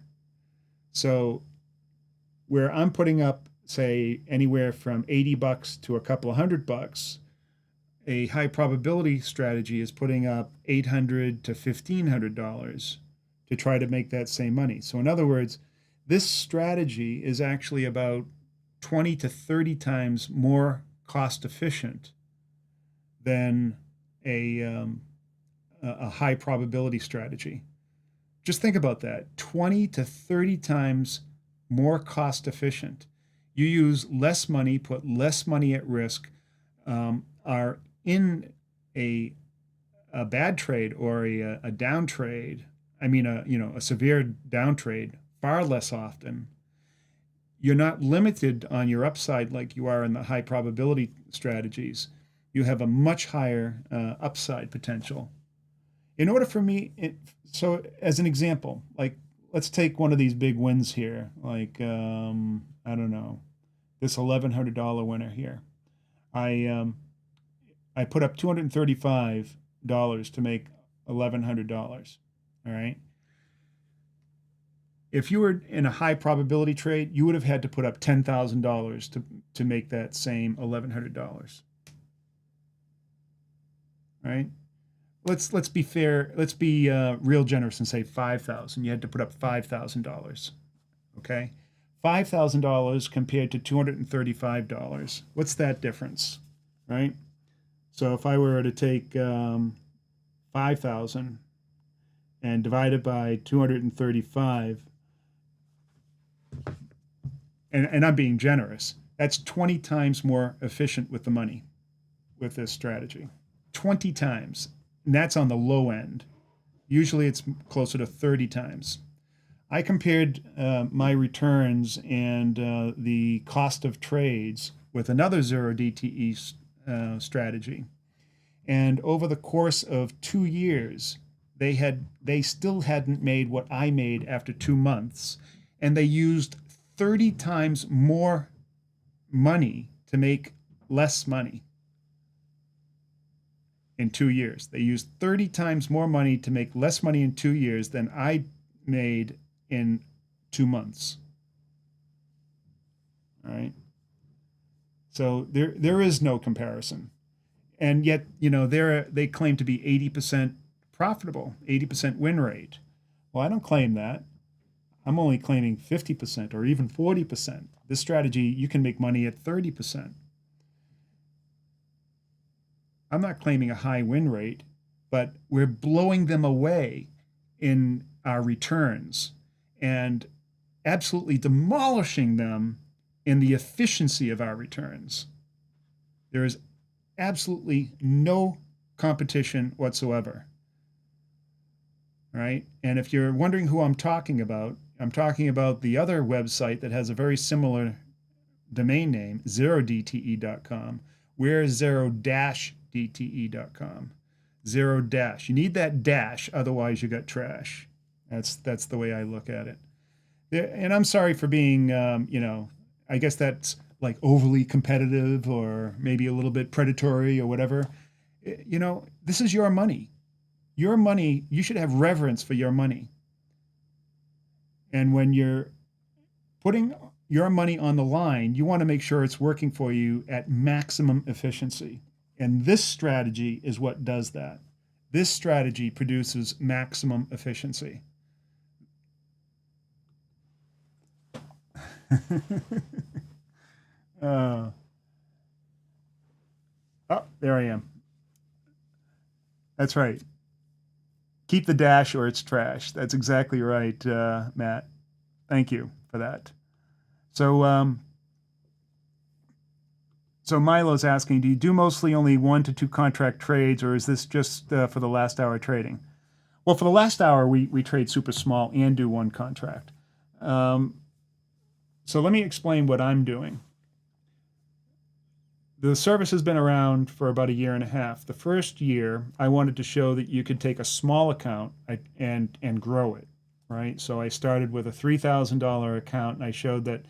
So where I'm putting up, say, anywhere from $80 to a couple of $100, a high probability strategy is putting up $800 to $1,500 to try to make that same money. So in other words, this strategy is actually about 20 to 30 times more cost efficient than a high probability strategy. Just think about that. 20 to 30 times more cost efficient. You use less money, put less money at risk, are in a bad trade or a down trade. I mean, a severe down trade far less often. You're not limited on your upside like you are in the high probability strategies. You have a much higher upside potential. In order for me, so as an example, like let's take one of these big wins here, like I don't know, this $1,100 winner here. I put up $235 to make $1,100. All right. If you were in a high probability trade, you would have had to put up $10,000 to make that same $1,100. Right? Let's be fair. Let's be real generous and say 5,000. You had to put up $5,000. Okay, $5,000 compared to $235. What's that difference? Right? So if I were to take 5,000 and divide it by 235, and I'm being generous, that's 20 times more efficient with the money with this strategy. 20 times. And that's on the low end. Usually it's closer to 30 times. I compared my returns and the cost of trades with another zero DTE strategy. And over the course of 2 years, they still hadn't made what I made after 2 months. And they used 30 times more money to make less money. In 2 years. They used 30 times more money to make less money in 2 years than I made in 2 months. All right. So there is no comparison. And yet, you know, they claim to be 80% profitable, 80% win rate. Well, I don't claim that. I'm only claiming 50% or even 40%. This strategy, you can make money at 30%. I'm not claiming a high win rate, but we're blowing them away in our returns and absolutely demolishing them in the efficiency of our returns. There is absolutely no competition whatsoever. All right? And if you're wondering who I'm talking about the other website that has a very similar domain name, zerodte.com. We're zero-dte.com. Zero dash. You need that dash, otherwise you got trash. That's the way I look at it. And I'm sorry for being, I guess that's like overly competitive or maybe a little bit predatory or whatever. You know, this is your money. Your money, you should have reverence for your money. And when you're putting your money on the line, you want to make sure it's working for you at maximum efficiency. And this strategy is what does that. This strategy produces maximum efficiency. Oh, there I am. That's right. Keep the dash or it's trash. That's exactly right, Matt. Thank you for that. So, so Milo's asking, do you do mostly only 1 to 2 contract trades, or is this just for the last hour trading? Well, for the last hour, we trade super small and do 1 contract. So let me explain what I'm doing. The service has been around for about 1.5 years. The first year, I wanted to show that you could take a small account and grow it, right? So I started with a $3,000 account, and I showed that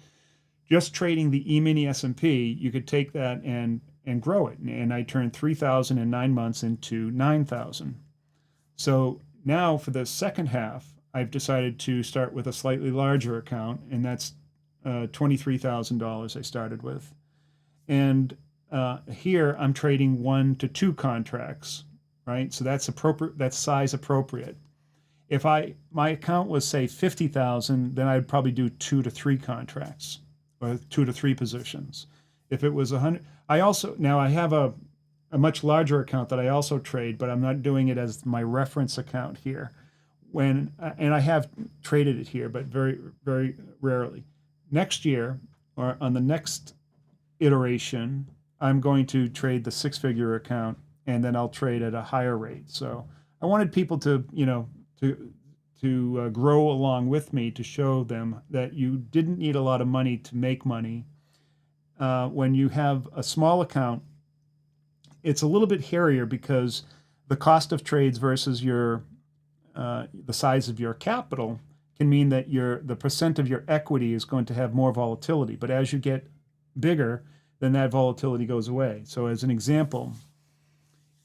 just trading the E-mini S&P, you could take that and grow it. And I turned 3,000 in 9 months into 9,000. So now for the second half, I've decided to start with a slightly larger account, and that's $23,000 I started with. And here I'm trading 1 to 2 contracts, right? So that's appropriate. That's size appropriate. If my account was say 50,000, then I'd probably do 2 to 3 contracts or 2 to 3 positions. If it was 100, I have a much larger account that I also trade, but I'm not doing it as my reference account here. And I have traded it here, but very, very rarely. Next year, or on the next iteration, I'm going to trade the 6-figure account, and then I'll trade at a higher rate. So I wanted people to, to grow along with me, to show them that you didn't need a lot of money to make money. When you have a small account, it's a little bit hairier because the cost of trades versus the size of your capital can mean that the percent of your equity is going to have more volatility. But as you get bigger, then that volatility goes away. So as an example,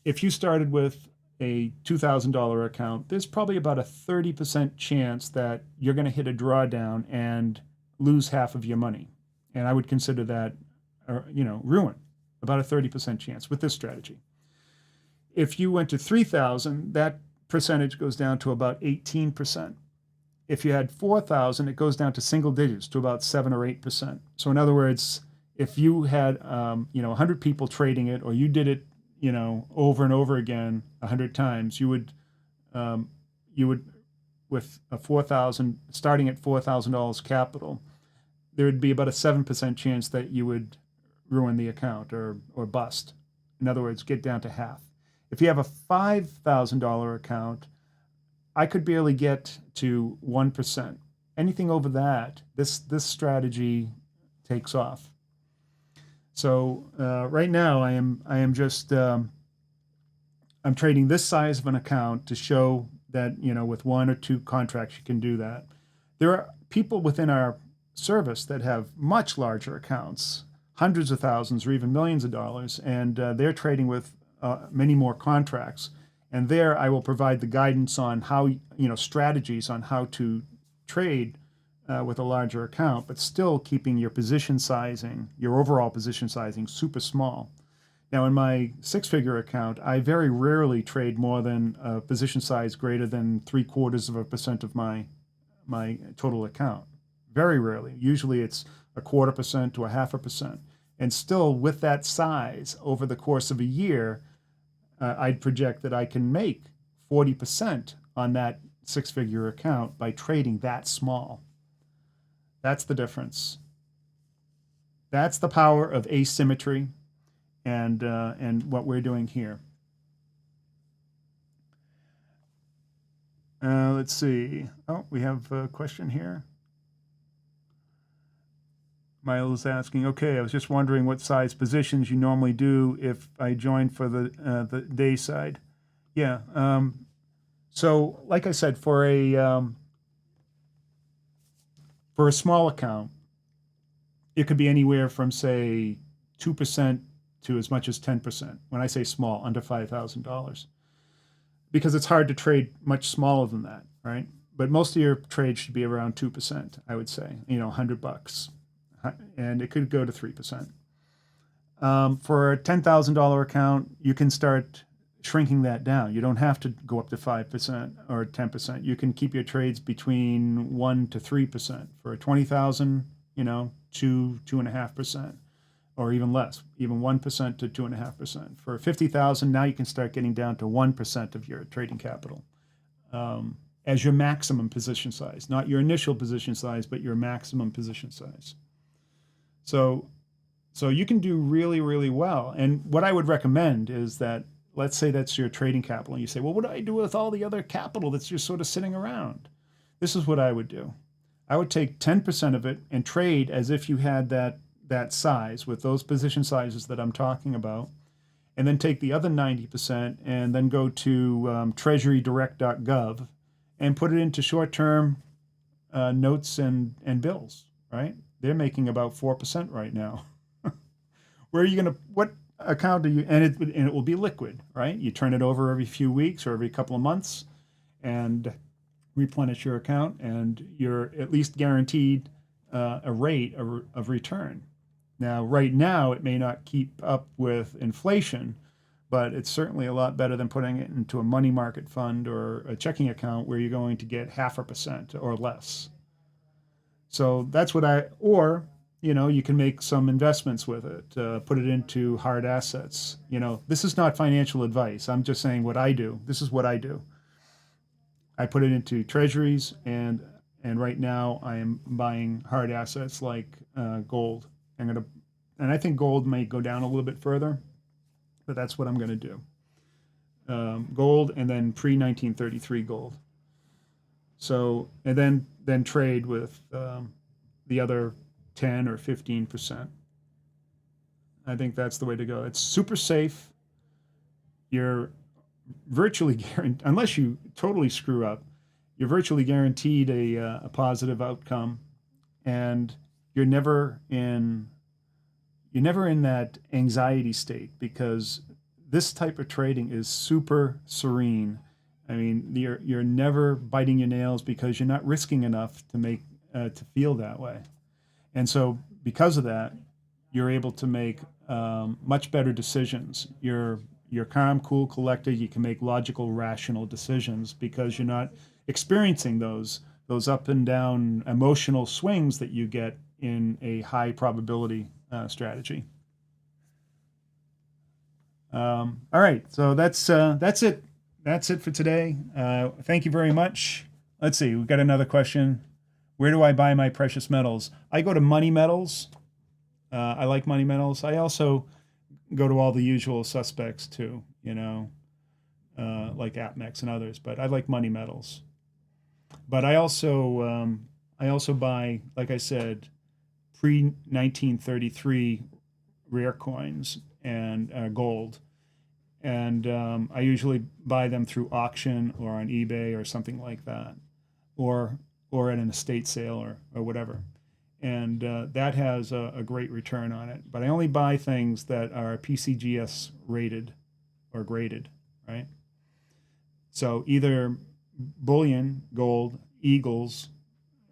if you started with a $2,000 account, there's probably about a 30% chance that you're going to hit a drawdown and lose half of your money. And I would consider that, ruin, about a 30% chance with this strategy. If you went to 3,000, that percentage goes down to about 18%. If you had 4,000, it goes down to single digits to about 7 or 8%. So in other words, if you had 100 people trading it, or you did it over and over again 100 times, you would with a 4,000, starting at $4,000 capital, there would be about a 7% chance that you would ruin the account or bust. In other words, get down to half. If you have a $5,000 account, I could barely get to 1%. Anything over that, this strategy takes off. So right now, I am just I'm trading this size of an account to show that with 1 or 2 contracts you can do that. There are people within our service that have much larger accounts, hundreds of thousands or even millions of dollars, and they're trading with many more contracts. And there, I will provide the guidance on how strategies on how to trade with a larger account, but still keeping your position sizing, your overall position sizing, super small. Now, in my 6-figure account, I very rarely trade more than a position size greater than 0.75% of my total account. Very rarely. Usually, it's 0.25% to 0.5%. And still, with that size, over the course of a year, I'd project that I can make 40% on that 6-figure account by trading that small. That's the difference. That's the power of asymmetry and what we're doing here. Let's see. Oh, we have a question here. Miles is asking, okay, I was just wondering what size positions you normally do if I join for the day side. Yeah. So like I said, for a small account, it could be anywhere from, say, 2% to as much as 10%. When I say small, under $5,000. Because it's hard to trade much smaller than that, right? But most of your trades should be around 2%, I would say, $100. And it could go to 3%. For a $10,000 account, you can start shrinking that down. You don't have to go up to 5% or 10%. You can keep your trades between 1 to 3%. For a 20,000, 2.5%, or even less, even 1% to 2.5%. For 50,000, now you can start getting down to 1% of your trading capital as your maximum position size, not your initial position size, but your maximum position size. So you can do really, really well. And what I would recommend is that, let's say that's your trading capital, and you say, well, what do I do with all the other capital that's just sort of sitting around? This is what I would do. I would take 10% of it and trade as if you had that size with those position sizes that I'm talking about, and then take the other 90% and then go to treasurydirect.gov and put it into short-term notes and bills, right? They're making about 4% right now. Where are you going to, what account do you, and it will be liquid, right? You turn it over every few weeks or every couple of months and replenish your account, and you're at least guaranteed a rate of return. Now, right now, it may not keep up with inflation, but it's certainly a lot better than putting it into a money market fund or a checking account where you're going to get 0.5% or less. So that's what you can make some investments with it, put it into hard assets. This is not financial advice. I'm just saying what I do. This is what I do. I put it into treasuries, and right now I am buying hard assets like gold. And I think gold may go down a little bit further, but that's what I'm going to do. Gold, and then pre-1933 gold. So, and then trade with the other 10 or 15%. I think that's the way to go. It's super safe. You're virtually guaranteed, unless you totally screw up, you're virtually guaranteed a positive outcome, and you're never in that anxiety state, because this type of trading is super serene. I mean, you're never biting your nails because you're not risking enough to make to feel that way. And so because of that, you're able to make much better decisions. You're calm, cool, collected. You can make logical, rational decisions because you're not experiencing those up and down emotional swings that you get in a high probability strategy. All right, so that's it. That's it for today. Thank you very much. Let's see, we've got another question. Where do I buy my precious metals? I go to Money Metals. I like Money Metals. I also go to all the usual suspects too, like APMEX and others, but I like Money Metals. But I also buy, like I said, pre-1933 rare coins and gold. And I usually buy them through auction or on eBay or something like that, or at an estate sale or whatever. And that has a great return on it. But I only buy things that are PCGS rated or graded, right? So either bullion, gold, eagles,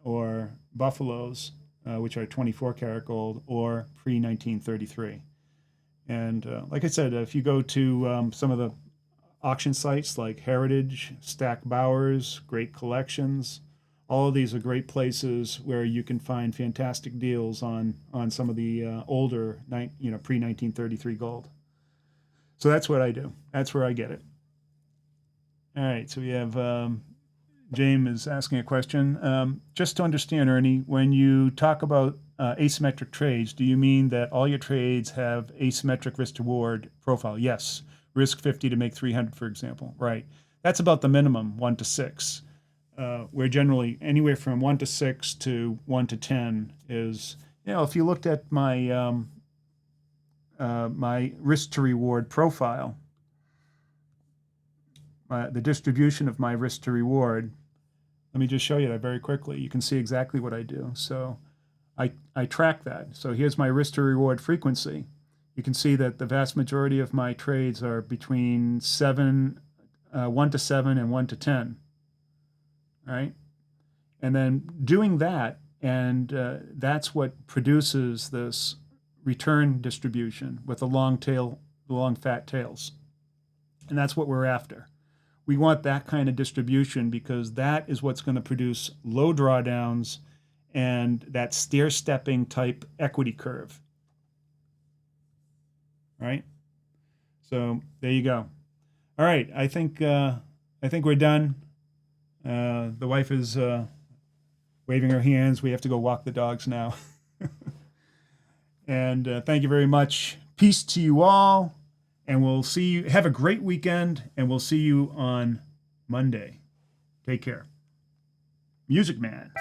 or buffaloes, which are 24 karat gold, or pre-1933. And like I said, if you go to some of the auction sites like Heritage, Stack Bowers, Great Collections, all of these are great places where you can find fantastic deals on some of the older, pre-1933 gold. So that's what I do. That's where I get it. All right, so we have James is asking a question. Just to understand, Ernie, when you talk about asymmetric trades, do you mean that all your trades have asymmetric risk-to-reward profile? Yes. Risk 50 to make 300, for example. Right. That's about the minimum, 1 to 6. Where generally anywhere from 1 to 6 to 1 to 10 is, if you looked at my my risk-to-reward profile, the distribution of my risk-to-reward, let me just show you that very quickly. You can see exactly what I do. So I track that. So here's my risk to reward frequency. You can see that the vast majority of my trades are between 1 to 7 and 1 to 10, right? And then doing that, and that's what produces this return distribution with the long fat tails. And that's what we're after. We want that kind of distribution because that is what's going to produce low drawdowns and that stair-stepping type equity curve, right? So there you go. All right, I think we're done. The wife is waving her hands. We have to go walk the dogs now. And thank you very much. Peace to you all, and we'll see you. Have a great weekend, and we'll see you on Monday. Take care. Music Man.